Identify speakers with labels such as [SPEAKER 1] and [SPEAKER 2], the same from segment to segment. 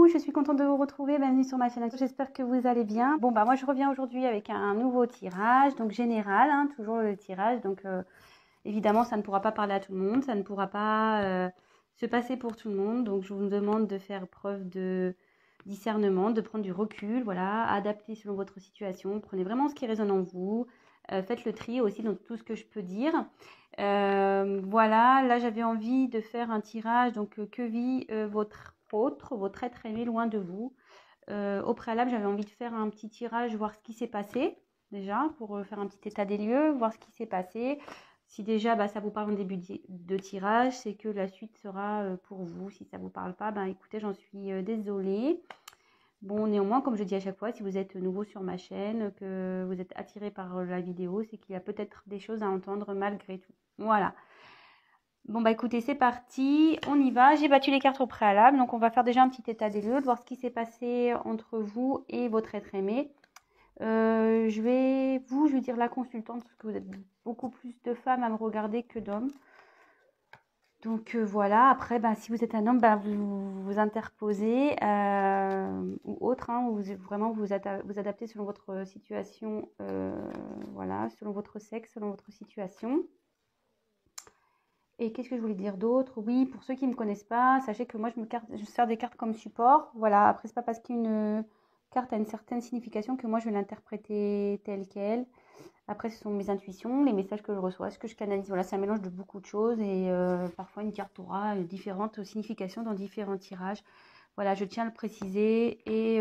[SPEAKER 1] je suis contente de vous retrouver, bienvenue sur ma chaîne, j'espère que vous allez bien. Bon bah moi je reviens aujourd'hui avec un nouveau tirage, donc général, hein, toujours le tirage, donc évidemment ça ne pourra pas parler à tout le monde, ça ne pourra pas se passer pour tout le monde, donc je vous demande de faire preuve de discernement, de prendre du recul, voilà, adapter selon votre situation, prenez vraiment ce qui résonne en vous, faites le tri aussi dans tout ce que je peux dire. Voilà, là j'avais envie de faire un tirage, donc que vit votre être aimé loin de vous. Au préalable, j'avais envie de faire un petit tirage, voir ce qui s'est passé, déjà, pour faire un petit état des lieux, voir ce qui s'est passé. Si déjà bah, ça vous parle en début de tirage, c'est que la suite sera pour vous. Si ça ne vous parle pas, ben écoutez, j'en suis désolée. Bon, néanmoins, comme je dis à chaque fois, si vous êtes nouveau sur ma chaîne, que vous êtes attiré par la vidéo, c'est qu'il y a peut-être des choses à entendre malgré tout. Voilà. Bon, bah écoutez, c'est parti, on y va. J'ai battu les cartes au préalable, donc on va faire déjà un petit état des lieux, de voir ce qui s'est passé entre vous et votre être aimé. Je vais dire la consultante, parce que vous êtes beaucoup plus de femmes à me regarder que d'hommes. Donc voilà, après, ben, si vous êtes un homme, ben, vous interposez ou autre, hein, vous adaptez selon votre situation, voilà, selon votre sexe, selon votre situation. Et qu'est-ce que je voulais dire d'autre? Oui, pour ceux qui ne me connaissent pas, sachez que moi, je sers des cartes comme support. Voilà, après, c'est pas parce qu'une carte a une certaine signification que moi, je vais l'interpréter telle qu'elle. Après, ce sont mes intuitions, les messages que je reçois, ce que je canalise. Voilà, c'est un mélange de beaucoup de choses et parfois une carte aura différentes significations dans différents tirages. Voilà, je tiens à le préciser et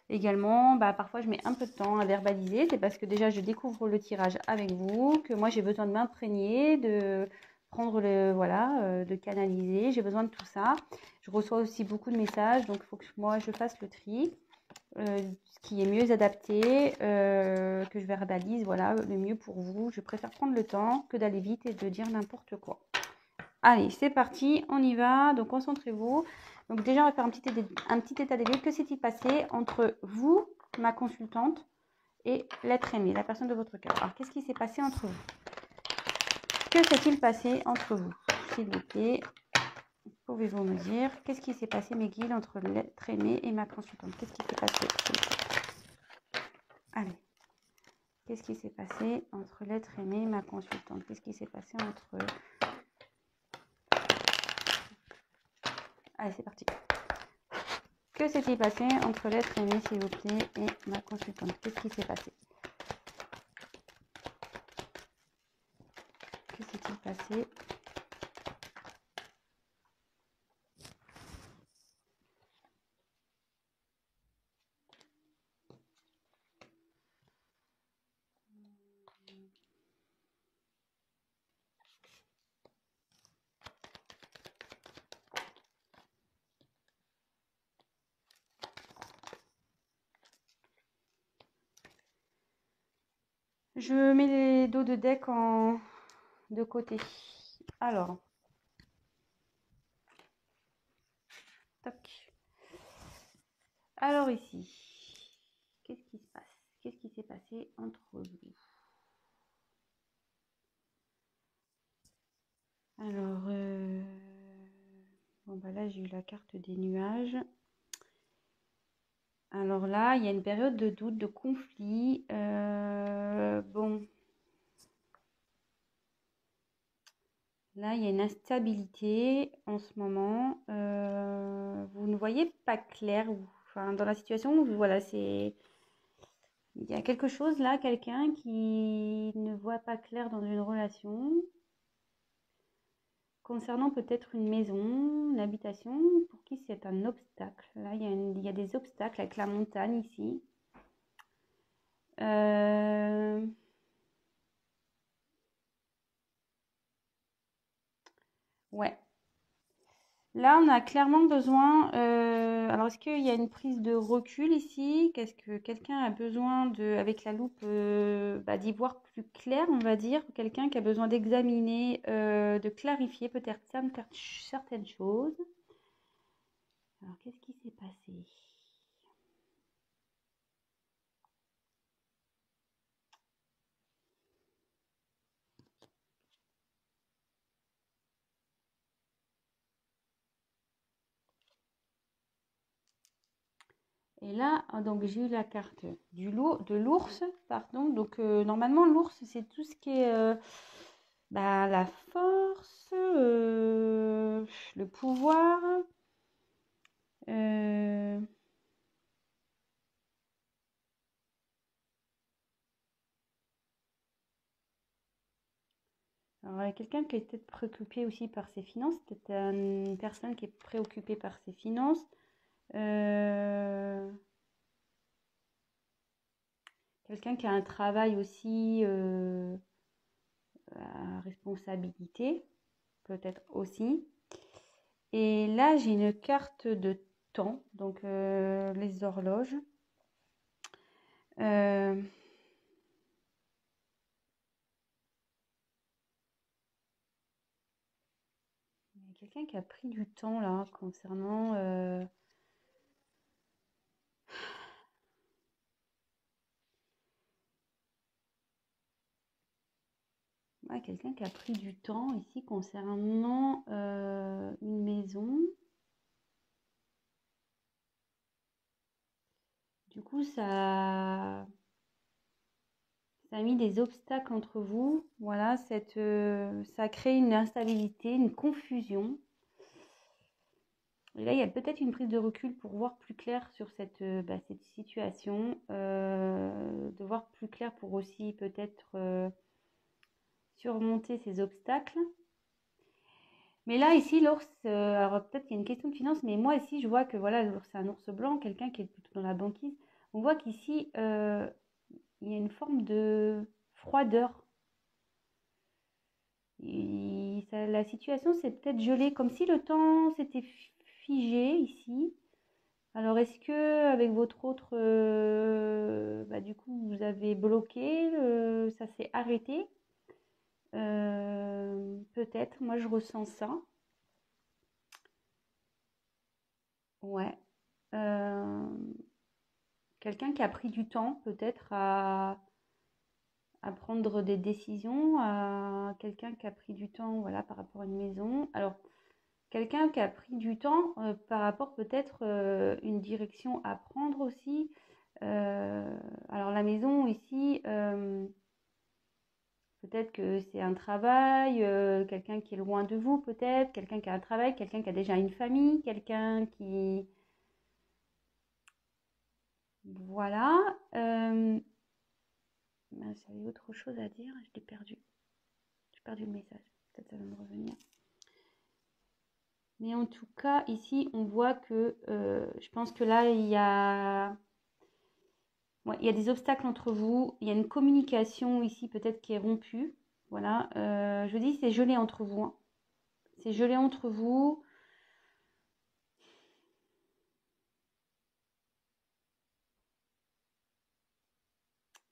[SPEAKER 1] également, bah, parfois je mets un peu de temps à verbaliser. C'est parce que déjà, je découvre le tirage avec vous, que moi j'ai besoin de m'imprégner, de prendre de canaliser. J'ai besoin de tout ça. Je reçois aussi beaucoup de messages, donc il faut que moi je fasse le tri. Ce qui est mieux adapté, que je verbalise, voilà, le mieux pour vous. Je préfère prendre le temps que d'aller vite et de dire n'importe quoi. Allez, c'est parti, on y va. Donc, concentrez-vous. Donc, déjà, on va faire un petit état des lieux. Que s'est-il passé entre vous, ma consultante, et l'être aimé, la personne de votre cœur? Alors, qu'est-ce qui s'est passé entre vous? Que s'est-il passé entre vous? S'il vous plaît, pouvez-vous me dire qu'est-ce qui s'est passé, mes guides, entre l'être aimé et ma consultante? Qu'est-ce qui s'est passé? Allez. Qu'est-ce qui s'est passé entre l'être aimé et ma consultante? Qu'est-ce qui s'est passé entre eux? Allez, c'est parti. Que s'est-il passé entre l'être aimé, s'il vous plaît, et ma consultante? Qu'est-ce qui s'est passé? Que s'est-il passé? Je mets les dos de deck de côté. Alors, toc. Alors ici, qu'est-ce qui se passe? Qu'est-ce qui s'est passé entre vous? Alors, bon bah là j'ai eu la carte des nuages. Alors là, il y a une période de doute, de conflit. Bon, là, il y a une instabilité en ce moment. Vous ne voyez pas clair. Enfin, dans la situation, voilà, c'est... Il y a quelque chose là, quelqu'un qui ne voit pas clair dans une relation. Concernant peut-être une maison, une habitation, pour qui c'est un obstacle. Là, il y a des obstacles avec la montagne ici. Ouais. Là, on a clairement besoin. Alors, est-ce qu'il y a une prise de recul ici? Qu'est-ce que quelqu'un a besoin de, avec la loupe, d'y voir plus clair, on va dire. Quelqu'un qui a besoin d'examiner, de clarifier peut-être certaines choses. Alors, qu'est-ce qui s'est passé? Et là, donc j'ai eu la carte de l'ours, pardon. Donc normalement, l'ours, c'est tout ce qui est bah, la force, le pouvoir. euh, Alors, il y a quelqu'un qui est peut-être préoccupé aussi par ses finances, peut-être une personne qui est préoccupée par ses finances. Euh, Quelqu'un qui a un travail aussi à responsabilité, peut-être aussi. Et là, j'ai une carte de temps, donc les horloges. Euh, il y a quelqu'un qui a pris du temps là concernant ouais, quelqu'un qui a pris du temps ici concernant une maison. Du coup, ça a mis des obstacles entre vous. Voilà, ça crée une instabilité, une confusion. Et là, il y a peut-être une prise de recul pour voir plus clair sur cette situation, de voir plus clair pour aussi peut-être surmonter ces obstacles. Mais là, ici, l'ours, alors peut-être qu'il y a une question de finance, mais moi ici, je vois que voilà, l'ours, c'est un ours blanc, quelqu'un qui est plutôt dans la banquise. On voit qu'ici, il y a une forme de froideur. La situation s'est peut-être gelée, comme si le temps s'était figé ici. Alors, est-ce que avec votre autre, bah, du coup, vous avez bloqué, ça s'est arrêté? Peut-être, moi je ressens ça. Ouais. Euh, Quelqu'un qui a pris du temps, peut-être, à prendre des décisions, à quelqu'un qui a pris du temps, voilà, par rapport à une maison. Alors, quelqu'un qui a pris du temps par rapport peut-être une direction à prendre aussi. Euh, alors la maison ici, peut-être que c'est un travail, quelqu'un qui est loin de vous peut-être, quelqu'un qui a un travail, quelqu'un qui a déjà une famille, quelqu'un qui... Voilà. J'avais autre chose à dire, je l'ai perdu. J'ai perdu le message. Peut-être ça va me revenir. Mais en tout cas, ici, on voit que je pense que là, ouais, il y a des obstacles entre vous. Il y a une communication ici peut-être qui est rompue. Voilà. Je dis, c'est gelé entre vous. Hein. C'est gelé entre vous.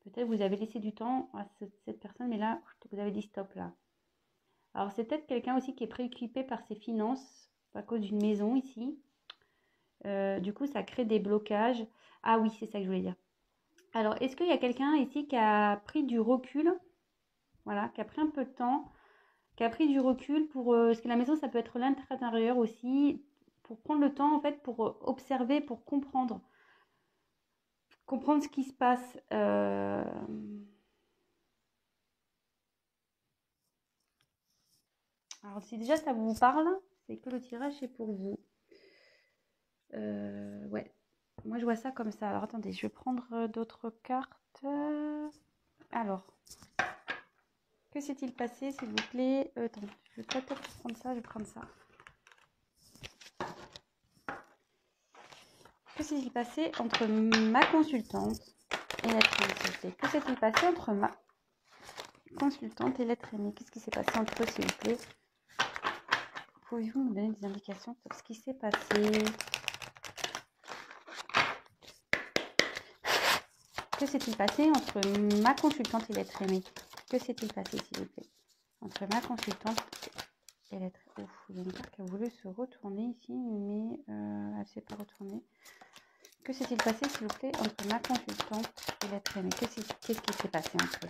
[SPEAKER 1] Peut-être vous avez laissé du temps à cette personne, mais là, vous avez dit stop là. Alors, c'est peut-être quelqu'un aussi qui est préoccupé par ses finances à cause d'une maison ici. Du coup, ça crée des blocages. Ah oui, c'est ça que je voulais dire. Alors, est-ce qu'il y a quelqu'un ici qui a pris du recul? Voilà, qui a pris un peu de temps, qui a pris du recul pour... parce que la maison, ça peut être l'intérieur aussi, pour prendre le temps, en fait, pour observer, pour comprendre. Comprendre ce qui se passe. Alors, si déjà ça vous parle, c'est que le tirage est pour vous. Ouais. Moi, je vois ça comme ça. Alors, attendez, je vais prendre d'autres cartes. Alors, que s'est-il passé, s'il vous plaît? Attends, je vais peut-être prendre ça, je vais prendre ça. Que s'est-il passé entre ma consultante et l'être aimé, s'il vous plaît? Que s'est-il passé entre ma consultante et l'être aimé? Qu'est-ce qui s'est passé entre eux, s'il vous plaît? Pouvez-vous me donner des indications sur ce qui s'est passé? Que s'est-il passé entre ma consultante et l'être aimé? Que s'est-il passé, s'il vous plaît? Entre ma consultante et l'être... Ouf, il y a une carte qui a voulu se retourner ici, mais elle ne s'est pas retournée. Que s'est-il passé, s'il vous plaît, entre ma consultante et l'être aimé? Qu'est-ce qui s'est passé entre eux?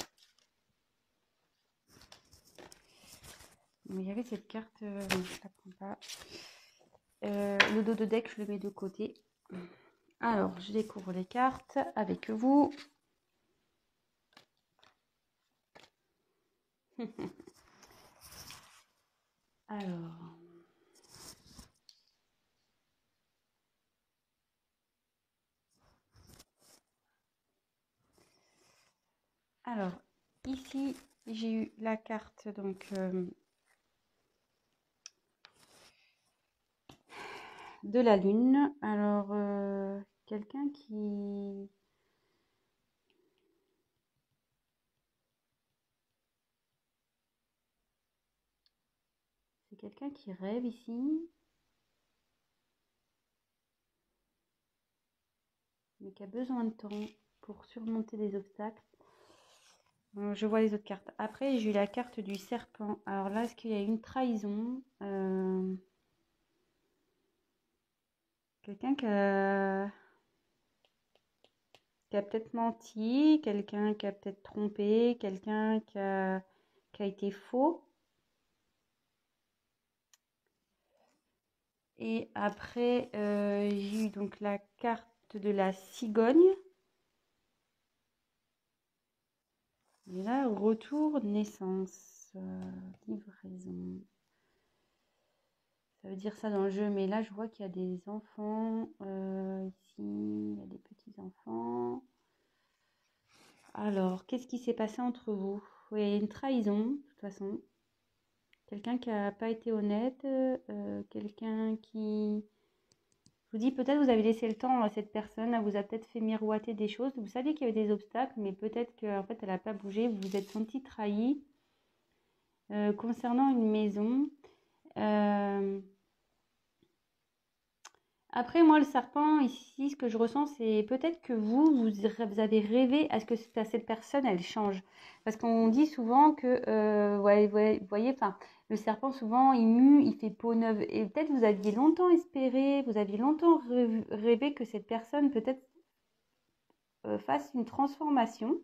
[SPEAKER 1] Il y avait cette carte, je ne la prends pas. Le dos de deck, je le mets de côté. Alors, je découvre les cartes avec vous. Alors, ici, j'ai eu la carte donc de la lune. Alors, quelqu'un qui... C'est quelqu'un qui rêve ici, mais qui a besoin de temps pour surmonter des obstacles. Je vois les autres cartes. Après, j'ai eu la carte du serpent. Alors là, est-ce qu'il y a une trahison? Quelqu'un qui a peut-être menti, quelqu'un qui a peut-être trompé, quelqu'un qui a été faux. Et après, j'ai eu donc la carte de la cigogne. Et là, retour, naissance, livraison. Ça veut dire ça dans le jeu, mais là, je vois qu'il y a des enfants. Ici, il y a des petits-enfants. Alors, qu'est-ce qui s'est passé entre vous? Oui, il y a une trahison, de toute façon. Quelqu'un qui n'a pas été honnête, quelqu'un qui... Je vous dis, peut-être vous avez laissé le temps à cette personne, elle vous a peut-être fait miroiter des choses. Vous saviez qu'il y avait des obstacles, mais peut-être qu'en fait, elle n'a pas bougé. Vous vous êtes senti trahi. Concernant une maison, après, moi, le serpent, ici, ce que je ressens, c'est peut-être que vous avez rêvé à ce que cette personne, elle change. Parce qu'on dit souvent que, vous voyez, enfin, le serpent, souvent, il mue, il fait peau neuve. Et peut-être vous aviez longtemps espéré, vous aviez longtemps rêvé que cette personne, peut-être, fasse une transformation.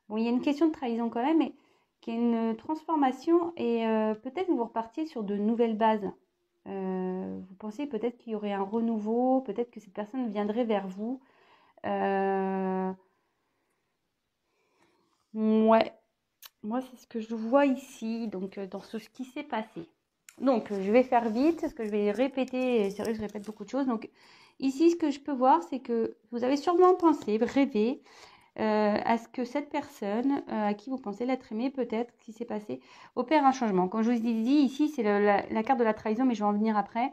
[SPEAKER 1] Bon, il y a une question de trahison quand même, mais qu'il y ait une transformation et peut-être que vous repartiez sur de nouvelles bases. Vous pensez peut-être qu'il y aurait un renouveau, peut-être que cette personne viendrait vers vous. Ouais, moi c'est ce que je vois ici, donc dans ce qui s'est passé. Donc je vais faire vite, parce que je vais répéter, c'est vrai que je répète beaucoup de choses. Donc ici, ce que je peux voir, c'est que vous avez sûrement pensé, rêvé, à ce que cette personne à qui vous pensez l'être aimé, peut-être, qui s'est passé, opère un changement. Comme je vous ai dit, ici, c'est la carte de la trahison, mais je vais en venir après.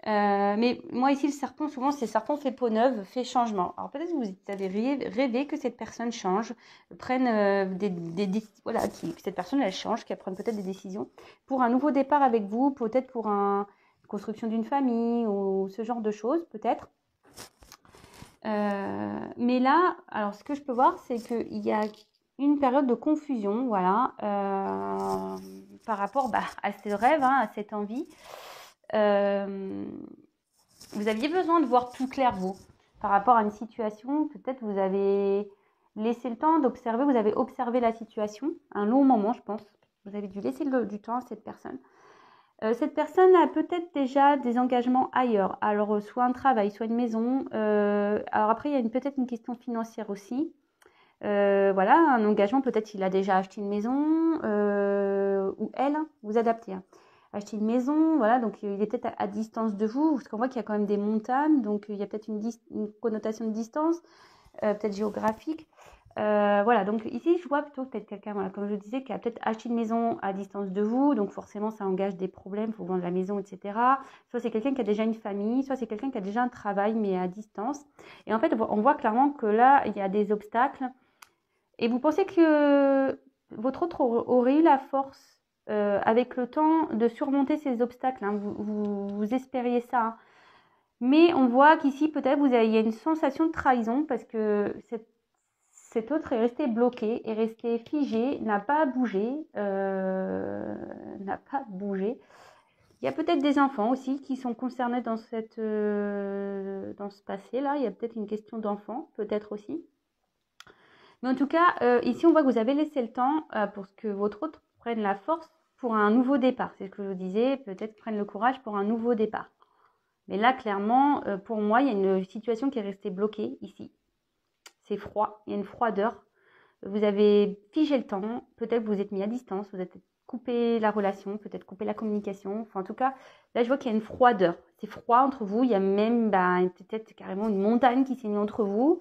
[SPEAKER 1] Mais moi, ici, le serpent, souvent, c'est serpent fait peau neuve, fait changement. Alors peut-être que vous avez rêvé que cette personne change, prenne voilà, que cette personne, elle change, qu'elle prenne peut-être des décisions pour un nouveau départ avec vous, peut-être pour une construction d'une famille ou ce genre de choses, peut-être. Mais là, alors ce que je peux voir, c'est qu'il y a une période de confusion, voilà, par rapport à ce rêve, hein, à cette envie. Vous aviez besoin de voir tout clair, vous, par rapport à une situation. Peut-être vous avez laissé le temps d'observer, vous avez observé la situation, un long moment, je pense. Vous avez dû laisser du temps à cette personne. Cette personne a peut-être déjà des engagements ailleurs, alors soit un travail, soit une maison. Alors après, il y a peut-être une question financière aussi. Voilà, un engagement, peut-être il a déjà acheté une maison, ou elle, vous adaptez. Hein. Acheter une maison, voilà, donc il est peut-être à distance de vous, parce qu'on voit qu'il y a quand même des montagnes, donc il y a peut-être une connotation de distance, peut-être géographique. Voilà, donc ici, je vois plutôt peut-être quelqu'un, voilà, comme je disais, qui a peut-être acheté une maison à distance de vous, donc forcément, ça engage des problèmes, il faut vendre la maison, etc. Soit c'est quelqu'un qui a déjà une famille, soit c'est quelqu'un qui a déjà un travail, mais à distance. Et en fait, on voit clairement que là, il y a des obstacles. Et vous pensez que votre autre aurait eu la force, avec le temps, de surmonter ces obstacles, hein. Vous espériez ça, hein. Mais on voit qu'ici, peut-être, il y a une sensation de trahison parce que cet autre est resté bloqué, est resté figé, n'a pas bougé, n'a pas bougé. Il y a peut-être des enfants aussi qui sont concernés dans ce passé-là. Il y a peut-être une question d'enfant, peut-être aussi. Mais en tout cas, ici, on voit que vous avez laissé le temps pour que votre autre prenne la force pour un nouveau départ. C'est ce que je vous disais, peut-être prenne le courage pour un nouveau départ. Mais là, clairement, pour moi, il y a une situation qui est restée bloquée ici. C'est froid, il y a une froideur. Vous avez figé le temps, peut-être que vous êtes mis à distance, vous êtes coupé la relation, peut-être coupé la communication. Enfin, en tout cas, là, je vois qu'il y a une froideur. C'est froid entre vous. Il y a même peut-être carrément une montagne qui s'est mise entre vous.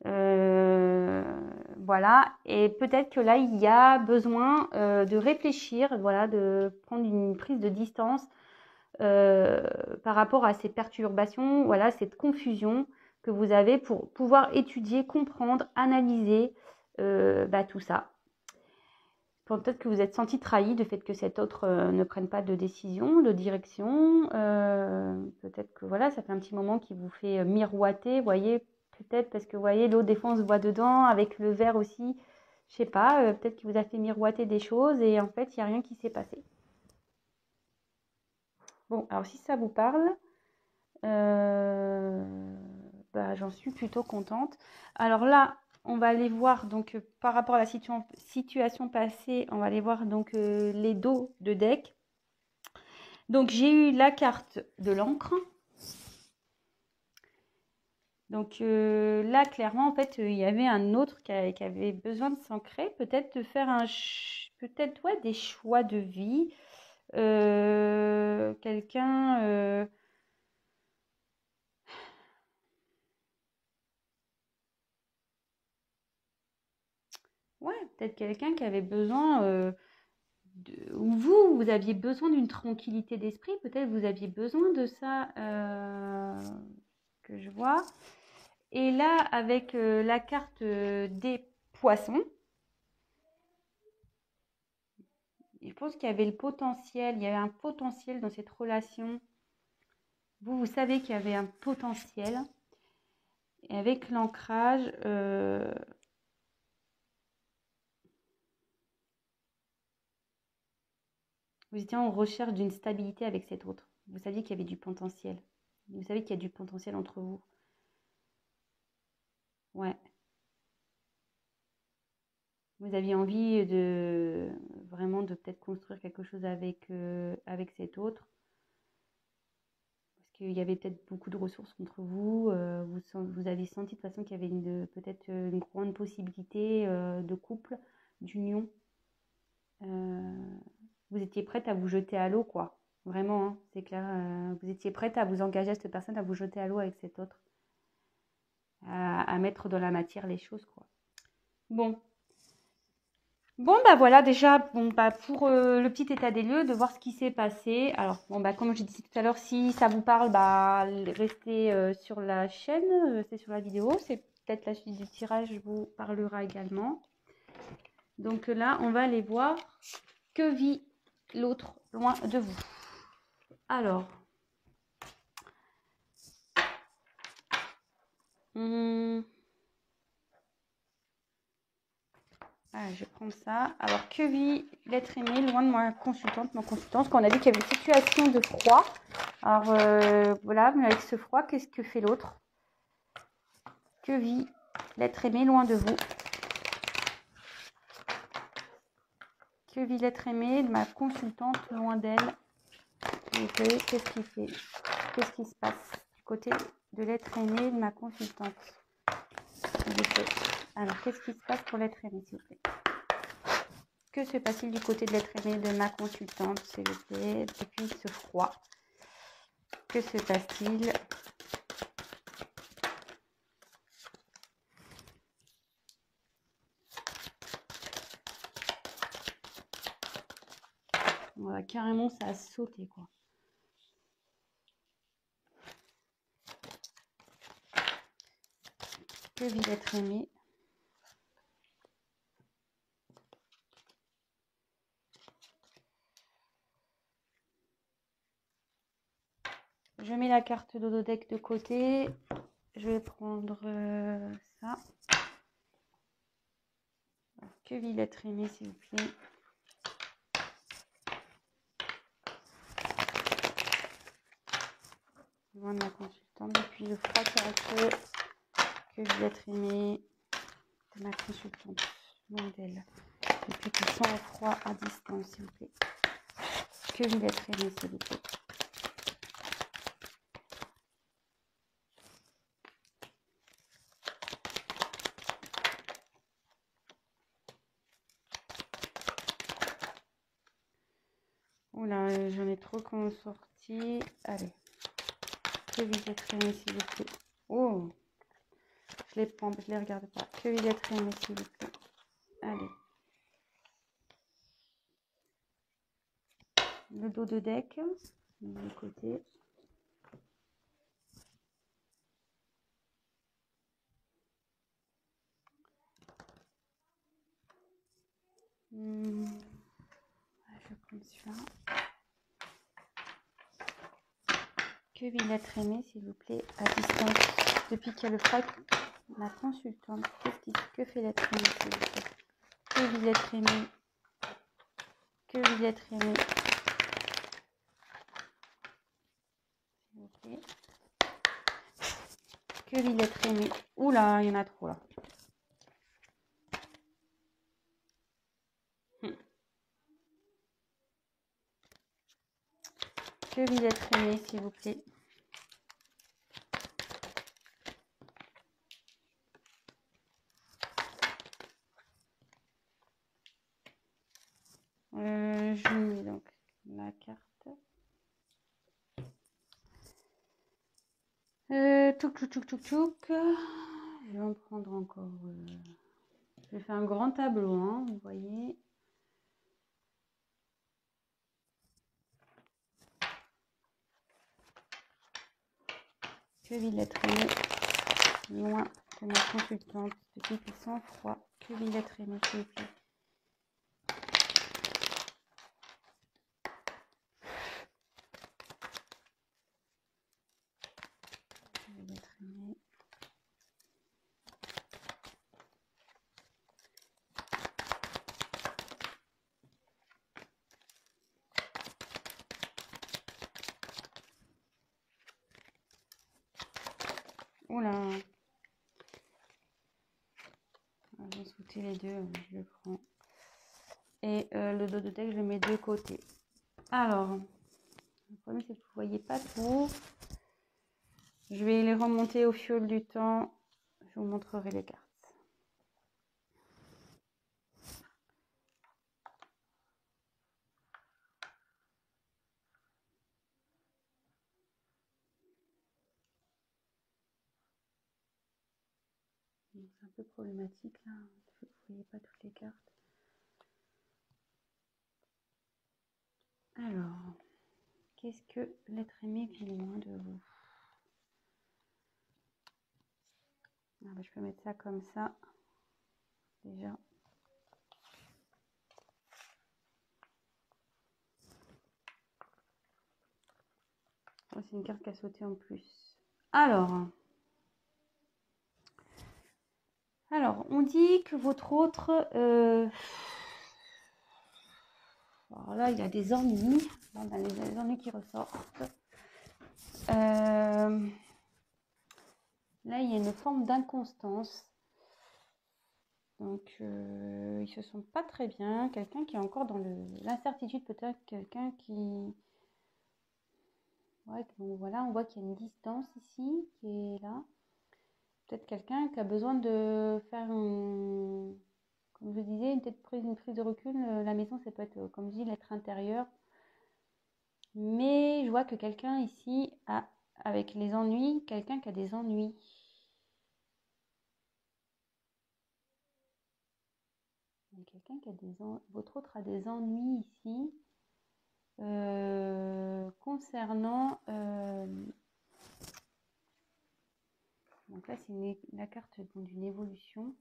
[SPEAKER 1] Voilà. Et peut-être que là, il y a besoin de réfléchir, voilà, de prendre une prise de distance par rapport à ces perturbations, voilà, cette confusion que vous avez pour pouvoir étudier, comprendre, analyser tout ça. Peut-être que vous êtes senti trahi du fait que cet autre ne prenne pas de décision, de direction. Peut-être que voilà, ça fait un petit moment qu'il vous fait miroiter, voyez, peut-être parce que vous voyez, l'eau des fois on se voit dedans, avec le verre aussi, je sais pas, peut-être qu'il vous a fait miroiter des choses et en fait, il n'y a rien qui s'est passé. Bon, alors si ça vous parle, j'en suis plutôt contente. Alors là, on va aller voir donc par rapport à la situation passée, on va aller voir donc les dos de deck. Donc j'ai eu la carte de l'encre. Donc là, clairement, en fait, il y avait un autre qui avait besoin de s'ancrer, peut-être de faire peut-être ouais, des choix de vie. Quelqu'un ouais, peut-être quelqu'un qui avait besoin ou vous aviez besoin d'une tranquillité d'esprit, peut-être vous aviez besoin de ça que je vois. Et là, avec la carte des poissons, je pense qu'il y avait le potentiel, il y avait un potentiel dans cette relation. Vous savez qu'il y avait un potentiel. Et avec l'ancrage, vous étiez en recherche d'une stabilité avec cet autre. Vous saviez qu'il y avait du potentiel. Vous savez qu'il y a du potentiel entre vous. Ouais. Vous aviez envie de vraiment de peut-être construire quelque chose avec cet autre. Parce qu'il y avait peut-être beaucoup de ressources contre vous. Vous avez senti de toute façon qu'il y avait peut-être une grande possibilité de couple, d'union. Vous étiez prête à vous jeter à l'eau, quoi. Vraiment, hein, c'est clair. Vous étiez prête à vous engager à cette personne, à vous jeter à l'eau avec cet autre. À mettre dans la matière les choses, quoi. Bon. Bon, voilà, déjà, pour le petit état des lieux, de voir ce qui s'est passé. Alors, comme je disais tout à l'heure, si ça vous parle, restez sur la chaîne, restez sur la vidéo. C'est peut-être la suite du tirage vous parlera également. Donc là, on va aller voir que vit l'autre loin de vous. Alors, je vais prendre ça. Alors, que vit l'être aimé loin de ma consultante, parce qu'on a dit qu'il y avait une situation de froid. Alors, voilà, mais avec ce froid, qu'est-ce que fait l'autre? Que vit l'être aimé loin de vous? Que vit l'être aimé de ma consultante loin d'elle? Qu'est-ce qu'il fait? Qu'est-ce qui se passe du côté de l'être aimé de ma consultante? Alors, qu'est-ce qui se passe pour l'être aimé, s'il vous plaît? Que se passe-t-il du côté de l'être aimé de ma consultante, s'il vous plaît, depuis ce froid? Que se passe-t-il? Voilà, carrément, ça a sauté, quoi. Que vit l'être aimé? Je mets la carte d'Ododeck de côté. Je vais prendre ça. Que vit l'être aimé, s'il vous plaît? Loin de ma consultante depuis le froid qui a été. Que vit l'être aimé de ma consultante, loin d'elle, depuis qu'il sent le froid à distance, s'il vous plaît. Que vit l'être aimé, s'il vous plaît? Oula, j'en ai trop qui ont sorti. Allez. Que vite aimé, s'il vous plaît. Oh, je les prends, je les regarde pas. Que vite aimé, s'il vous plaît. Allez. Le dos de deck, de côté. Je vais prendre celui-là. Que Villette aimé, s'il vous plaît, à distance. Depuis qu'il y a le frac, la consultante. Que fait l'être aimé, s'il vous plaît. Que Villette aimé. Que Villette aimé. S'il vous plaît. Que Villette aimé. Oula, il y en a trop là. Que Villette aimé, s'il vous plaît. Je mets donc la carte. Tchouk. Je vais en prendre encore. Je vais faire un grand tableau, hein, vous voyez. Que Villette aimé, loin de ma consultante, petit et sans froid. Que Villette aimé, s'il vous plaît. Oula. Je vais sauter les deux, je le prends. Et le dos de deck, je le mets de côté. Alors, le problème c'est que vous ne voyez pas tout. Je vais les remonter au fil du temps. Je vous montrerai les cartes. C'est un peu problématique là. Vous ne voyez pas toutes les cartes. Alors, qu'est-ce que l'être aimé vit loin de vous? Ah bah, je peux mettre ça comme ça. Déjà. Oh, c'est une carte qui a sauté en plus. Alors, on dit que votre autre... alors là, il y a des ennuis. On a les ennuis qui ressortent. Là, il y a une forme d'inconstance. Donc, ils se sentent pas très bien. Quelqu'un qui est encore dans l'incertitude, peut-être quelqu'un qui... Ouais, bon, voilà, on voit qu'il y a une distance ici qui est là. Peut-être quelqu'un qui a besoin de faire comme je disais, une prise de recul. La maison, ça peut être, comme je dis, l'être intérieur. Mais je vois que quelqu'un ici a, avec les ennuis, quelqu'un qui a des ennuis. Quelqu'un qui a des ennuis. Votre autre a des ennuis ici. Concernant... donc là, c'est la carte d'une évolution.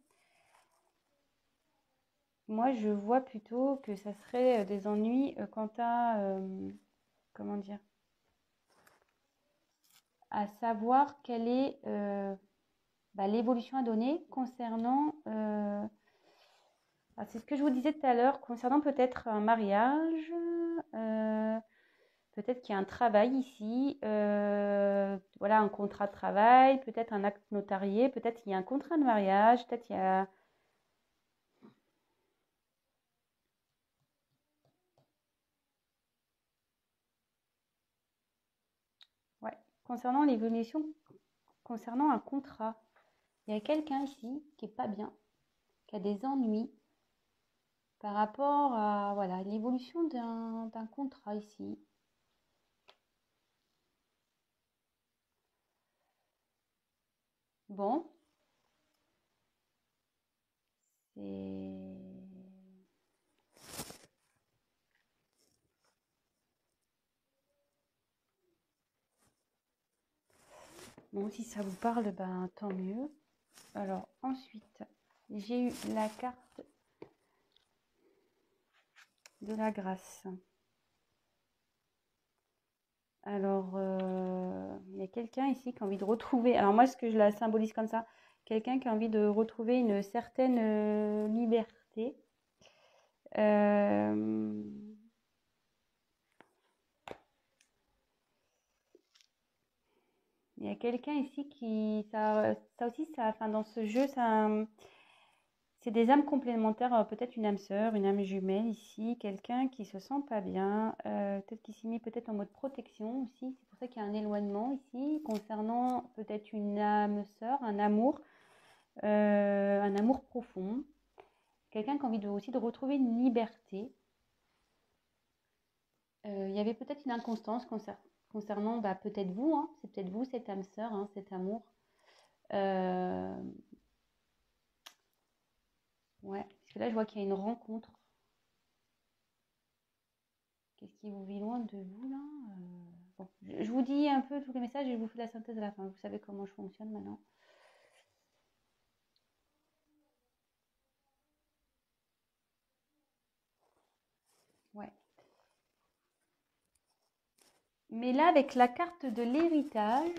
[SPEAKER 1] Moi, je vois plutôt que ça serait des ennuis quant à... comment dire? À savoir quelle est l'évolution à donner concernant... c'est ce que je vous disais tout à l'heure, concernant peut-être un mariage, peut-être qu'il y a un travail ici, voilà, un contrat de travail, peut-être un acte notarié, peut-être il y a un contrat de mariage, peut-être il y a... Ouais, concernant l'évolution, concernant un contrat, il y a quelqu'un ici qui n'est pas bien, qui a des ennuis, par rapport à voilà, l'évolution d'un contrat ici. Bon, c'est... Bon, si ça vous parle, ben tant mieux. Alors ensuite, j'ai eu la carte de la grâce. Alors, il y a quelqu'un ici qui a envie de retrouver, alors moi ce que je la symbolise comme ça, quelqu'un qui a envie de retrouver une certaine liberté. Euh, il y a quelqu'un ici qui, ça aussi, ça, enfin dans ce jeu, ça, c'est des âmes complémentaires, peut-être une âme sœur, une âme jumelle ici, quelqu'un qui se sent pas bien, peut-être qui s'est mis peut-être en mode protection aussi. C'est pour ça qu'il y a un éloignement ici concernant peut-être une âme sœur, un amour profond. Quelqu'un qui a envie aussi de retrouver une liberté. Il y avait peut-être une inconstance concernant bah, peut-être vous, hein, c'est peut-être vous cette âme sœur, hein, cet amour. Euh, ouais, parce que là je vois qu'il y a une rencontre. Qu'est-ce qui vous vit loin de vous là? Bon, je vous dis un peu tous les messages et je vous fais la synthèse à la fin. Vous savez comment je fonctionne maintenant. Ouais. Mais là, avec la carte de l'héritage,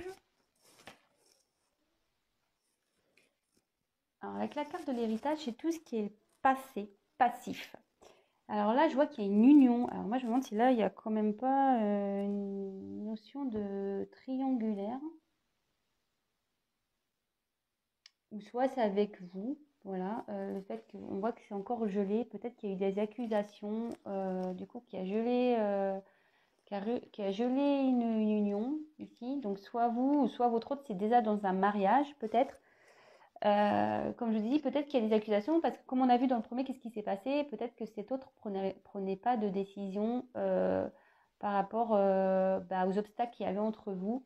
[SPEAKER 1] alors avec la carte de l'héritage, c'est tout ce qui est passé, passif. Alors là, je vois qu'il y a une union. Alors moi, je me demande si là, il n'y a quand même pas une notion de triangulaire. Ou soit c'est avec vous. Voilà, le fait qu'on voit que c'est encore gelé. Peut-être qu'il y a eu des accusations, du coup, qui a gelé une union ici. Donc soit vous, ou soit votre autre, c'est déjà dans un mariage, peut-être. Comme je dis, peut-être qu'il y a des accusations, parce que comme on a vu dans le premier, qu'est-ce qui s'est passé? Peut-être que cet autre prenait pas de décision par rapport bah, aux obstacles qu'il y avait entre vous.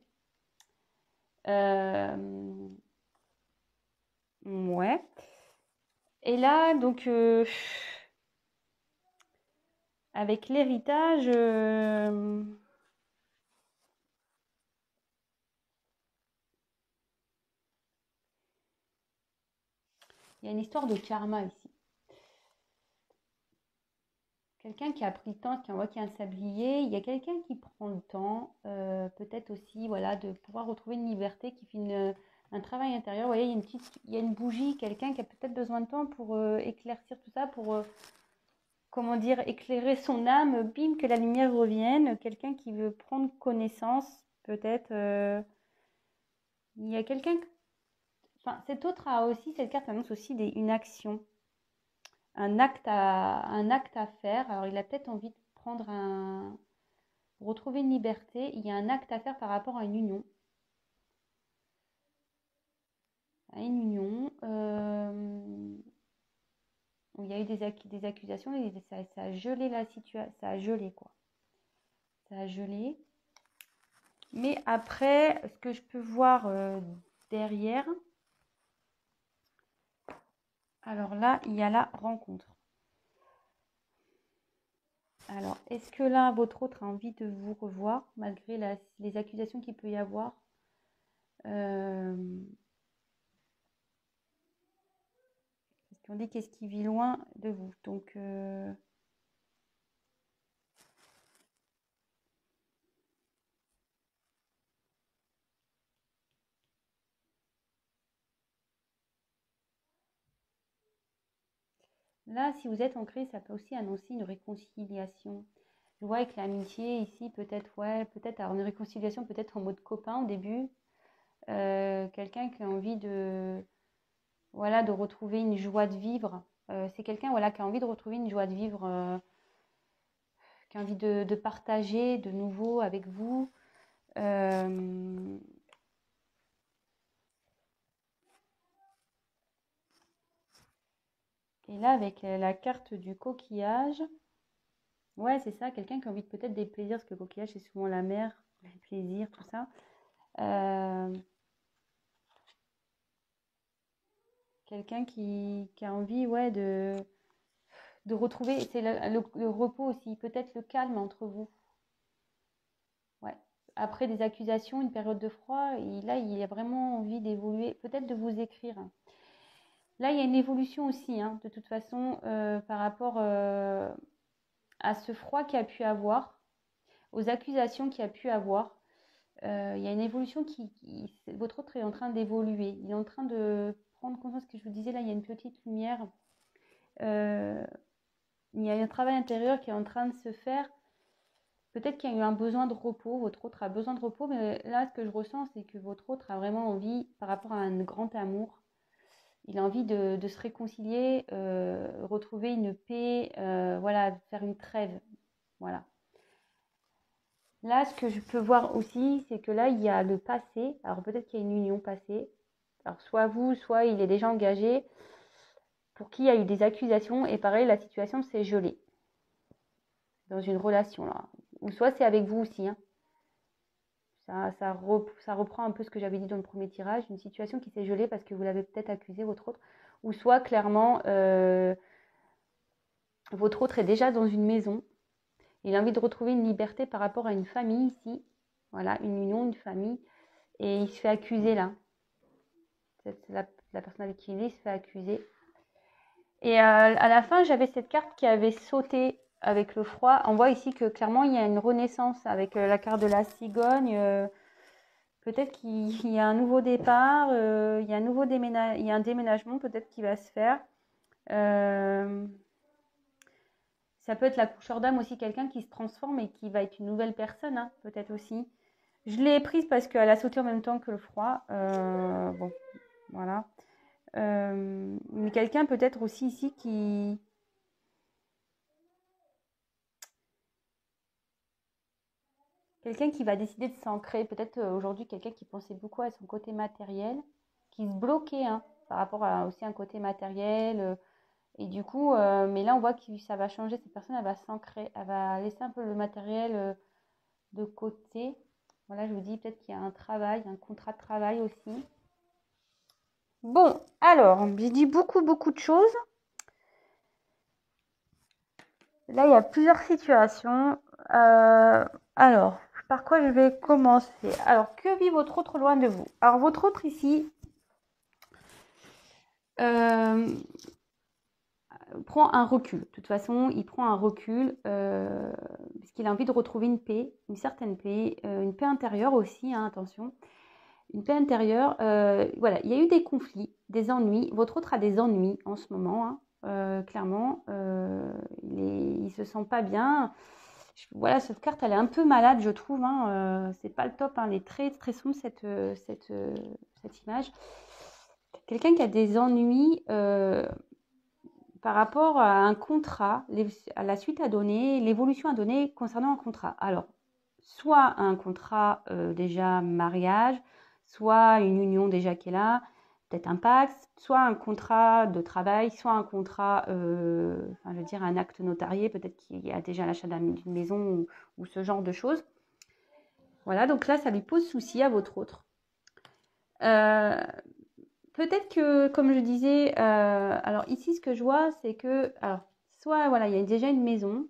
[SPEAKER 1] Ouais. Et là, donc, avec l'héritage, il y a une histoire de karma ici. Quelqu'un qui a pris le temps, qui envoie un sablier, il y a quelqu'un qui prend le temps, peut-être aussi, voilà, de pouvoir retrouver une liberté, qui fait un travail intérieur. Vous voyez, il y a une bougie, quelqu'un qui a peut-être besoin de temps pour éclaircir tout ça, pour, comment dire, éclairer son âme, bim, que la lumière revienne. Quelqu'un qui veut prendre connaissance, peut-être. Il y a quelqu'un, enfin, cet autre a aussi, cette carte annonce aussi une action, un acte à faire. Alors, il a peut-être envie de retrouver une liberté. Il y a un acte à faire par rapport à une union. À une union. Où il y a eu des accusations et ça a gelé la situation. Ça a gelé, quoi. Ça a gelé. Mais après, ce que je peux voir derrière, alors là, il y a la rencontre. Alors, est-ce que là, votre autre a envie de vous revoir, malgré les accusations qu'il peut y avoir? Parce qu'on dit qu'est-ce qui vit loin de vous. Donc, là, si vous êtes en crise, ça peut aussi annoncer une réconciliation. Je vois avec l'amitié ici, peut-être, ouais, peut-être avoir une réconciliation, peut-être en mode copain au début. Quelqu'un qui a envie voilà, de retrouver une joie de vivre. C'est quelqu'un, voilà, qui a envie de retrouver une joie de vivre, qui a envie de partager de nouveau avec vous. Euh, et là, avec la carte du coquillage, ouais, c'est ça, quelqu'un qui a envie de peut-être des plaisirs, parce que le coquillage, c'est souvent la mer, les plaisirs, tout ça. Quelqu'un qui a envie, ouais, de retrouver, c'est le repos aussi, peut-être le calme entre vous. Ouais. Après des accusations, une période de froid, là, il a vraiment envie d'évoluer, peut-être de vous écrire. Là, il y a une évolution aussi, hein, de toute façon, par rapport à ce froid qu'il a pu avoir, aux accusations qu'il a pu avoir. Il y a une évolution votre autre est en train d'évoluer. Il est en train de prendre conscience, que je vous disais, là, il y a une petite lumière. Il y a un travail intérieur qui est en train de se faire. Peut-être qu'il y a eu un besoin de repos, votre autre a besoin de repos, mais là, ce que je ressens, c'est que votre autre a vraiment envie, par rapport à un grand amour, il a envie de se réconcilier, retrouver une paix, voilà, faire une trêve. Voilà. Là, ce que je peux voir aussi, c'est que là, il y a le passé. Alors, peut-être qu'il y a une union passée. Alors, soit vous, soit il est déjà engagé, pour qui il y a eu des accusations. Et pareil, la situation s'est gelée dans une relation, là. Ou soit c'est avec vous aussi, hein. Ça reprend un peu ce que j'avais dit dans le premier tirage. Une situation qui s'est gelée parce que vous l'avez peut-être accusé, votre autre. Ou soit, clairement, votre autre est déjà dans une maison. Il a envie de retrouver une liberté par rapport à une famille ici. Voilà, une union, une famille. Et il se fait accuser là. C'est la personne avec qui il est, il se fait accuser. Et à la fin, j'avais cette carte qui avait sauté avec le froid. On voit ici que clairement, il y a une renaissance avec la carte de la cigogne. Peut-être qu'il y a un nouveau départ, il y a un déménagement peut-être qui va se faire. Ça peut être la coucheur d'âme aussi, quelqu'un qui se transforme et qui va être une nouvelle personne, hein, peut-être aussi. Je l'ai prise parce qu'elle a sauté en même temps que le froid. Bon, voilà. Mais quelqu'un peut-être aussi ici qui... Quelqu'un qui va décider de s'ancrer. Peut-être aujourd'hui, quelqu'un qui pensait beaucoup à son côté matériel, qui se bloquait, hein, par rapport à aussi un côté matériel. Et du coup, mais là, on voit que ça va changer. Cette personne, elle va s'ancrer. Elle va laisser un peu le matériel de côté. Voilà, je vous dis peut-être qu'il y a un travail, un contrat de travail aussi. Bon, alors, j'ai dit beaucoup de choses. Là, il y a plusieurs situations. Alors, par quoi je vais commencer? Alors, que vit votre autre loin de vous? Alors, votre autre ici prend un recul. De toute façon, il prend un recul parce qu'il a envie de retrouver une paix, une certaine paix, une paix intérieure aussi, hein, attention. Une paix intérieure. Voilà, il y a eu des conflits, des ennuis. Votre autre a des ennuis en ce moment, hein, clairement. Il ne se sent pas bien. Voilà, cette carte, elle est un peu malade, je trouve. Hein. C'est pas le top. Hein. Elle est très, très sombre, cette image. Quelqu'un qui a des ennuis par rapport à un contrat, à la suite à donner, l'évolution à donner concernant un contrat. Alors, soit un contrat déjà mariage, soit une union déjà qui est là, peut-être un pacte, soit un contrat de travail, soit un contrat, enfin, je veux dire un acte notarié, peut-être qu'il y a déjà l'achat d'une maison ou ce genre de choses. Voilà, donc là, ça lui pose souci à votre autre. Peut-être que, comme je disais, alors ici, ce que je vois, c'est que, alors, soit, voilà, il y a déjà une maison,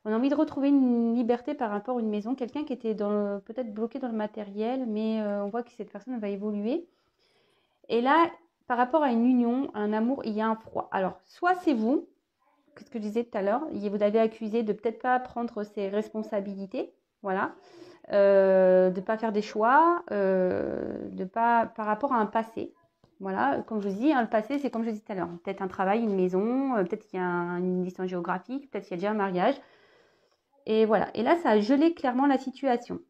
[SPEAKER 1] on a envie de retrouver une liberté par rapport à une maison, quelqu'un qui était peut-être bloqué dans le matériel, mais on voit que cette personne va évoluer. Et là, par rapport à une union, un amour, il y a un froid. Alors, soit c'est vous, ce que je disais tout à l'heure, vous avez accusé de peut-être pas prendre ses responsabilités, voilà, de ne pas faire des choix, de pas par rapport à un passé. Voilà, comme je vous dis, hein, le passé, c'est comme je disais tout à l'heure. Peut-être un travail, une maison, peut-être qu'il y a une distance géographique, peut-être qu'il y a déjà un mariage. Et voilà. Et là, ça a gelé clairement la situation.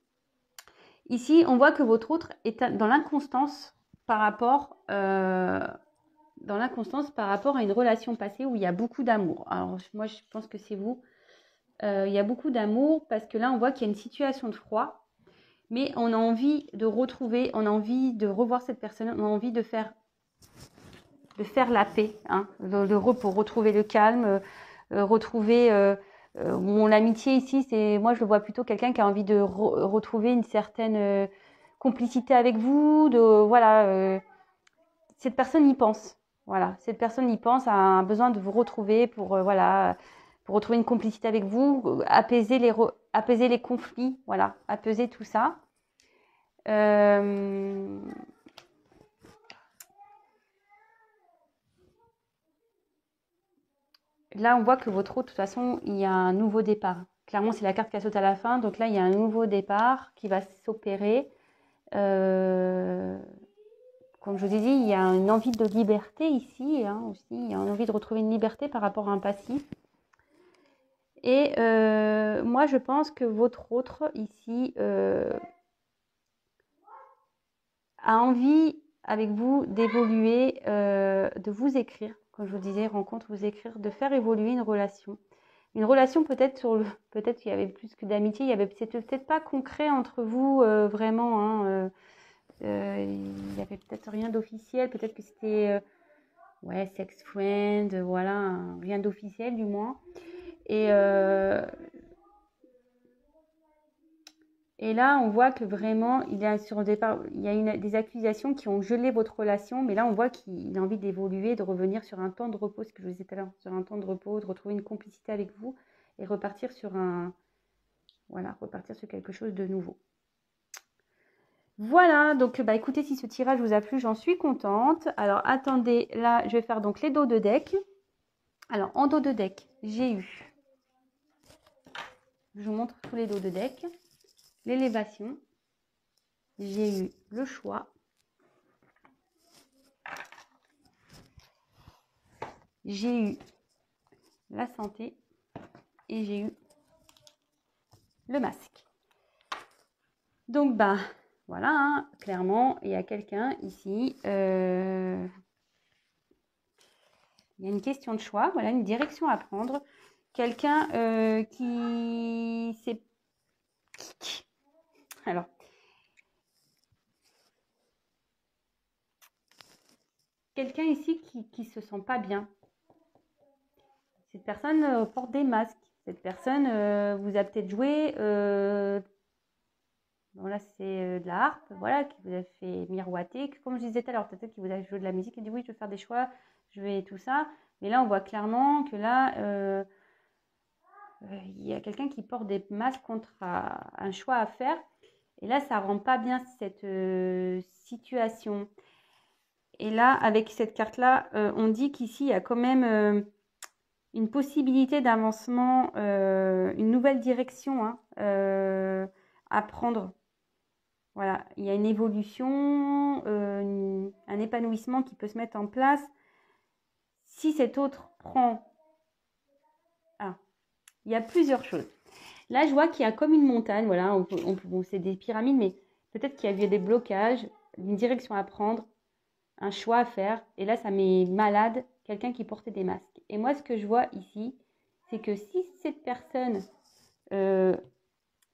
[SPEAKER 1] Ici, on voit que votre autre est dans l'inconstance par rapport, à une relation passée où il y a beaucoup d'amour. Alors, moi, je pense que c'est vous. Il y a beaucoup d'amour parce que là, on voit qu'il y a une situation de froid. Mais on a envie de retrouver, on a envie de revoir cette personne, on a envie de faire de faire la paix, hein, le repos, retrouver le calme, retrouver mon amitié ici, moi je le vois plutôt quelqu'un qui a envie de retrouver une certaine complicité avec vous, voilà, cette personne y pense. Voilà, cette personne y pense, a un besoin de vous retrouver voilà, pour retrouver une complicité avec vous, apaiser les conflits, voilà, apaiser tout ça. Là, on voit que votre eau, de toute façon, il y a un nouveau départ. Clairement, c'est la carte qui saute à la fin. Donc là, il y a un nouveau départ qui va s'opérer. Comme je vous ai dit, il y a une envie de liberté ici, hein, aussi. Il y a une envie de retrouver une liberté par rapport à un passif. Et moi, je pense que votre autre ici a envie avec vous d'évoluer, de vous écrire. Comme je vous disais, rencontre, vous écrire, de faire évoluer une relation. Une relation peut-être peut-être qu'il y avait plus que d'amitié, c'était peut-être pas concret entre vous vraiment, hein, il y avait peut-être rien d'officiel, peut-être que c'était ouais, sex friend, voilà, rien d'officiel du moins. Et là, on voit que vraiment, il y a sur le départ, il y a des accusations qui ont gelé votre relation, mais là, on voit qu'il a envie d'évoluer, de revenir sur un temps de repos, ce que je vous disais tout à l'heure, sur un temps de repos, de retrouver une complicité avec vous et repartir sur repartir sur quelque chose de nouveau. Voilà, donc bah écoutez, si ce tirage vous a plu, j'en suis contente. Alors attendez, là, je vais faire donc les dos de deck. Alors en dos de deck, j'ai eu, je vous montre tous les dos de deck. L'élévation, j'ai eu le choix, j'ai eu la santé et j'ai eu le masque. Donc bah voilà, hein, clairement, il y a quelqu'un ici, il y a une question de choix, voilà, une direction à prendre. Quelqu'un qui s'est... Alors, quelqu'un ici qui se sent pas bien. Cette personne porte des masques. Cette personne vous a peut-être joué, bon là c'est de la harpe, voilà, qui vous a fait miroiter. Comme je disais tout à l'heure, peut-être qu'il vous a joué de la musique et dit oui, je vais faire des choix, je vais tout ça. Mais là, on voit clairement que là, il y a quelqu'un qui porte des masques contre un choix à faire. Et là, ça rend pas bien cette situation. Et là, avec cette carte-là, on dit qu'ici, il y a quand même une possibilité d'avancement, une nouvelle direction hein, à prendre. Voilà, il y a une évolution, un épanouissement qui peut se mettre en place. Si cet autre prend... Ah, il y a plusieurs choses. Là, je vois qu'il y a comme une montagne, voilà, bon, c'est des pyramides, mais peut-être qu'il y a des blocages, une direction à prendre, un choix à faire. Et là, ça met malade quelqu'un qui portait des masques. Et moi, ce que je vois ici, c'est que si cette personne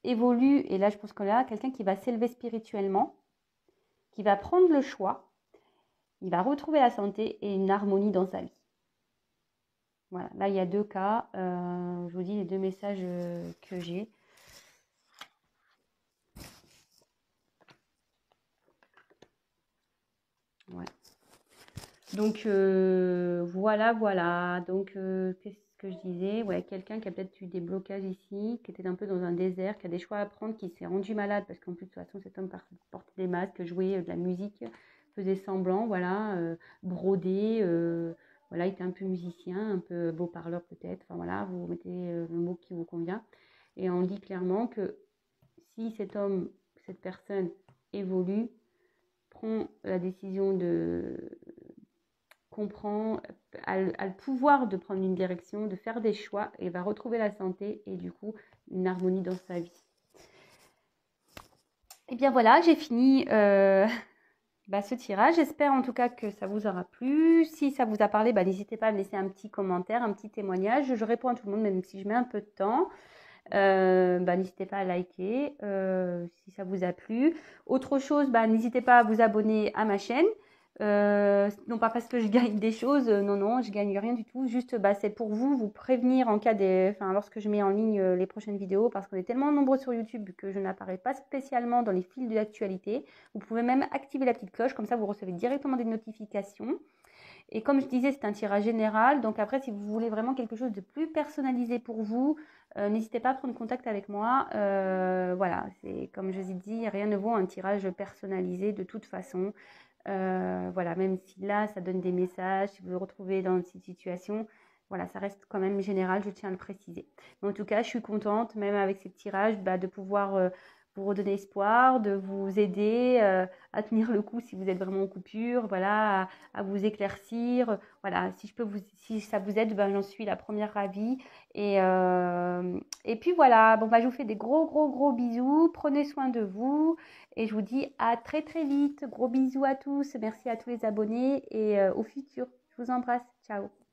[SPEAKER 1] évolue, et là, je pense qu'on a quelqu'un qui va s'élever spirituellement, qui va prendre le choix, il va retrouver la santé et une harmonie dans sa vie. Voilà, là, il y a deux cas. Je vous dis les deux messages que j'ai. Ouais. Donc, voilà. Donc, qu'est-ce que je disais? Ouais, quelqu'un qui a peut-être eu des blocages ici, qui était un peu dans un désert, qui a des choix à prendre, qui s'est rendu malade, parce qu'en plus, de toute façon, cet homme portait des masques, jouait de la musique, faisait semblant, voilà, brodé, voilà, il était un peu musicien, un peu beau parleur peut-être, enfin voilà, vous mettez le mot qui vous convient. Et on dit clairement que si cet homme, cette personne évolue, prend la décision comprend, a le pouvoir de prendre une direction, de faire des choix et va retrouver la santé et du coup une harmonie dans sa vie. Et bien voilà, j'ai fini ce tirage. J'espère en tout cas que ça vous aura plu. Si ça vous a parlé, n'hésitez pas à me laisser un petit commentaire, un petit témoignage. Je réponds à tout le monde, même si je mets un peu de temps. N'hésitez pas à liker si ça vous a plu. Autre chose, n'hésitez pas à vous abonner à ma chaîne. Non pas parce que je gagne des choses, non, non, je gagne rien du tout. Juste, bah, c'est pour vous prévenir en cas enfin, lorsque je mets en ligne les prochaines vidéos, parce qu'on est tellement nombreux sur YouTube que je n'apparais pas spécialement dans les fils de l'actualité. Vous pouvez même activer la petite cloche, comme ça vous recevez directement des notifications. Et comme je disais, c'est un tirage général. Donc après, si vous voulez vraiment quelque chose de plus personnalisé pour vous, n'hésitez pas à prendre contact avec moi. Voilà, c'est comme je vous ai dit, rien ne vaut un tirage personnalisé de toute façon. Voilà, même si là, ça donne des messages, si vous vous retrouvez dans cette situation, voilà, ça reste quand même général, je tiens à le préciser. Mais en tout cas, je suis contente, même avec ces tirages, bah, de pouvoir vous redonner espoir, de vous aider à tenir le coup si vous êtes vraiment en coupure, voilà, à vous éclaircir. Voilà, si je peux si ça vous aide, ben, j'en suis la première ravie. Et puis voilà, bon, bah, je vous fais des gros, gros, gros bisous. Prenez soin de vous. Et je vous dis à très très vite. Gros bisous à tous. Merci à tous les abonnés et au futur. Je vous embrasse. Ciao.